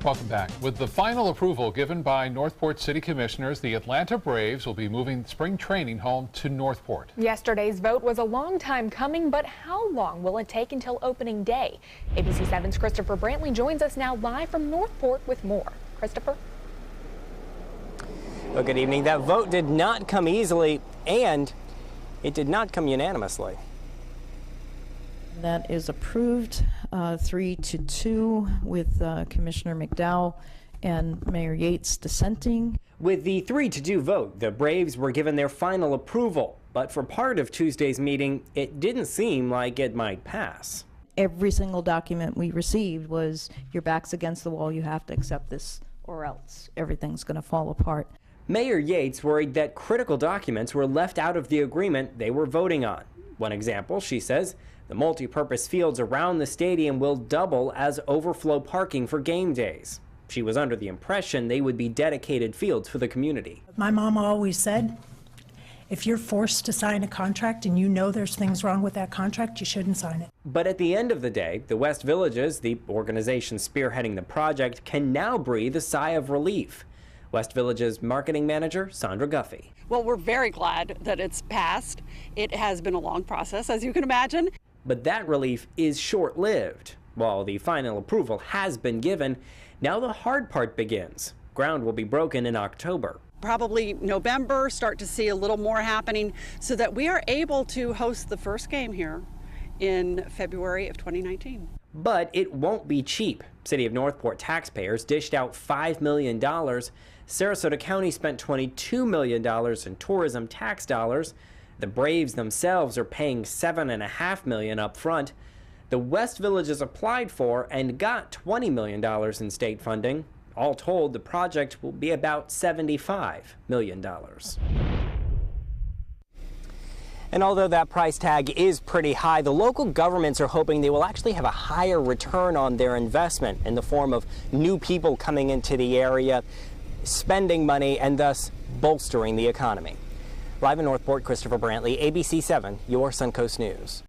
Welcome back. With the final approval given by Northport City Commissioners, the Atlanta Braves will be moving spring training home to Northport. Yesterday's vote was a long time coming, but how long will it take until opening day? ABC 7's Christopher Brantley joins us now live from Northport with more. Christopher? Well, good evening. That vote did not come easily, and it did not come unanimously. That is approved 3-2 with Commissioner McDowell and Mayor Yates dissenting. With the 3-2 vote, the Braves were given their final approval. But for part of Tuesday's meeting, it didn't seem like it might pass. Every single document we received was your back's against the wall, you have to accept this or else everything's going to fall apart. Mayor Yates worried that critical documents were left out of the agreement they were voting on. One example, she says, the multi-purpose fields around the stadium will double as overflow parking for game days. She was under the impression they would be dedicated fields for the community. My mom always said, if you're forced to sign a contract and you know there's things wrong with that contract, you shouldn't sign it. But at the end of the day, the West Villages, the organization spearheading the project, can now breathe a sigh of relief. West Villages marketing manager Sandra Guffey. Well, we're very glad that it's passed. It has been a long process, as you can imagine. But that relief is short-lived. While the final approval has been given, now the hard part begins. Ground will be broken in October. Probably November, start to see a little more happening so that we are able to host the first game here in February of 2019. But it won't be cheap. City of Northport taxpayers dished out $5 million. Sarasota County spent $22 million in tourism tax dollars. The Braves themselves are paying $7.5 million up front. The West Villages applied for and got $20 million in state funding. All told, the project will be about $75 million. And although that price tag is pretty high, the local governments are hoping they will actually have a higher return on their investment in the form of new people coming into the area, spending money, and thus bolstering the economy. Live in Northport, Christopher Brantley, ABC 7, your Suncoast News.